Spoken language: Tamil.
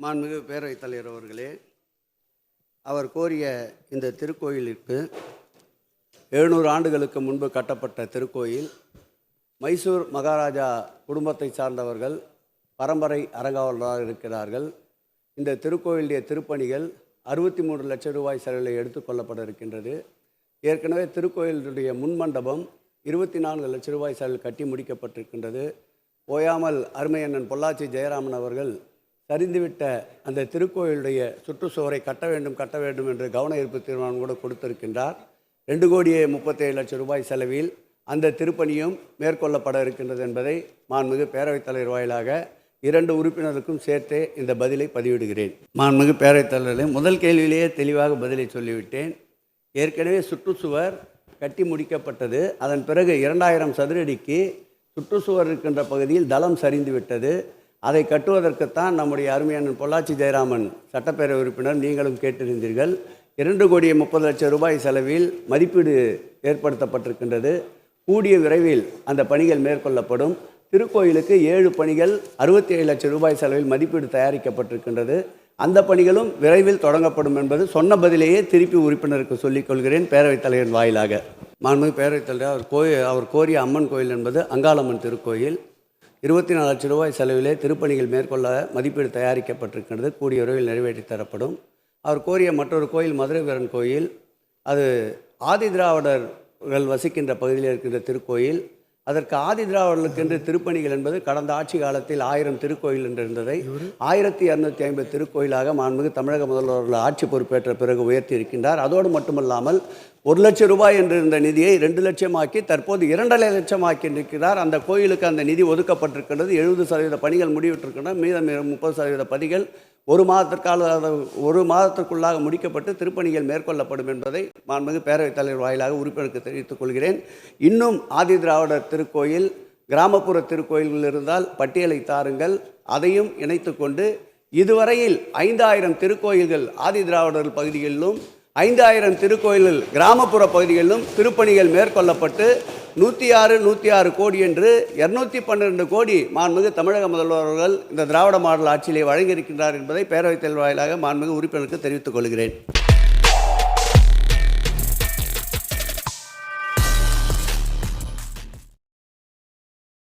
மாண்புமிகு பேரவைத் தலைவர் அவர்களே, அவர் கோரிய இந்த திருக்கோயிலுக்கு 700 ஆண்டுகளுக்கு முன்பு கட்டப்பட்ட திருக்கோயில். மைசூர் மகாராஜா குடும்பத்தை சார்ந்தவர்கள் பரம்பரை அறங்காவலராக இருக்கிறார்கள். இந்த திருக்கோயிலுடைய திருப்பணிகள் 63 லட்சம் ரூபாய் செலவில் எடுத்துக்கொள்ளப்பட இருக்கின்றது. ஏற்கனவே திருக்கோயிலுடைய முன்மண்டபம் 24 லட்சம் ரூபாய் செலவில் கட்டி முடிக்கப்பட்டிருக்கின்றது. ஓயாமல் அருமையண்ணன் பொள்ளாச்சி ஜெயராமன் அவர்கள் சரிந்துவிட்ட அந்த திருக்கோயிலுடைய சுற்றுச்சுவரை கட்ட வேண்டும் என்று கவன ஈர்ப்பு தீர்மானம் கூட கொடுத்திருக்கின்றார். 2,37,00,000 ரூபாய் செலவில் அந்த திருப்பணியும் மேற்கொள்ளப்பட இருக்கின்றது என்பதை மாண்புமிகு பேரவைத் தலைவர் வாயிலாக 2 உறுப்பினருக்கும் சேர்த்தே இந்த பதிலை பதிவிடுகிறேன். மாண்புமிகு பேரவைத் தலைவர்களே, முதல் கேள்வியிலேயே தெளிவாக பதிலை சொல்லிவிட்டேன். ஏற்கனவே சுற்றுச்சுவர் கட்டி முடிக்கப்பட்டது. அதன் பிறகு 2000 சதுரடிக்கு சுற்றுச்சுவர் இருக்கின்ற பகுதியில் தளம் சரிந்து விட்டது. அதை கட்டுவதற்குத்தான் நம்முடைய அருமையான பொள்ளாச்சி ஜெயராமன் சட்டப்பேரவை உறுப்பினர் நீங்களும் கேட்டிருந்தீர்கள். 2,30,00,000 ரூபாய் செலவில் மதிப்பீடு ஏற்படுத்தப்பட்டிருக்கின்றது. கூடிய விரைவில் அந்த பணிகள் மேற்கொள்ளப்படும். திருக்கோயிலுக்கு 7 பணிகள் 67 லட்சம் ரூபாய் செலவில் மதிப்பீடு தயாரிக்கப்பட்டிருக்கின்றது. அந்த பணிகளும் விரைவில் தொடங்கப்படும் என்பது சொன்ன பதிலேயே திருப்பி உறுப்பினருக்கு சொல்லிக் கொள்கிறேன் பேரவைத் தலைவர் வாயிலாக. மாண்புமிகு பேரவைத் தலைவர் அவர் கோரிய அம்மன் கோயில் என்பது அங்காளம்மன் திருக்கோயில். 24 லட்சம் ரூபாய் செலவிலே திருப்பணிகள் மேற்கொள்ள மதிப்பீடு தயாரிக்கப்பட்டிருக்கின்றது. கூடிய விரைவில் நிறைவேற்றி தரப்படும். அவர் கோரிய மற்றொரு கோயில் மதுரை வீரன் கோயில். அது ஆதி திராவிடர்கள் வசிக்கின்ற பகுதியில் இருக்கின்ற திருக்கோயில். அதற்கு ஆதி திராவிடர்களுக்கென்று திருப்பணிகள் என்பது கடந்த ஆட்சி காலத்தில் 1000 திருக்கோயில் என்று இருந்ததை 1250 திருக்கோயிலாக மாண்புமிகு தமிழக முதல்வர்கள் ஆட்சி பொறுப்பேற்ற பிறகு உயர்த்தி இருக்கின்றார். அதோடு மட்டுமல்லாமல் 1 லட்சம் ரூபாய் என்று இருந்த நிதியை 2 லட்சம் ஆக்கி தற்போது 2,5 லட்சம் ஆக்கி இருக்கிறார். அந்த கோயிலுக்கு அந்த நிதி ஒதுக்கப்பட்டிருக்கின்றது. 70% பணிகள் முடிவிட்டிருக்கின்றன. மீதம் 30% பணிகள் ஒரு மாதத்திற்குள்ளாக முடிக்கப்பட்டு திருப்பணிகள் மேற்கொள்ளப்படும் என்பதை மாண்புமிகு பேரவைத் தலைவர் வாயிலாக உறுப்பினருக்கு தெரிவித்துக் கொள்கிறேன். இன்னும் ஆதி திராவிடர் திருக்கோயில், கிராமப்புற திருக்கோயில்கள் இருந்தால் பட்டியலை தாருங்கள். அதையும் இணைத்து கொண்டு இதுவரையில் 5000 திருக்கோயில்கள் ஆதி திராவிடர் பகுதிகளிலும் 5000 திருக்கோயில்கள் கிராமப்புற பகுதிகளிலும் திருப்பணிகள் மேற்கொள்ளப்பட்டு 106 கோடி என்று 212 கோடி மாண்புமிகு தமிழக முதல்வர்கள் இந்த திராவிட மாடல் ஆட்சியிலே வழங்கியிருக்கின்றார் என்பதை பேரவைத் தலைவர் வாயிலாக மாண்புமிகு உறுப்பினருக்கு தெரிவித்துக் கொள்கிறேன்.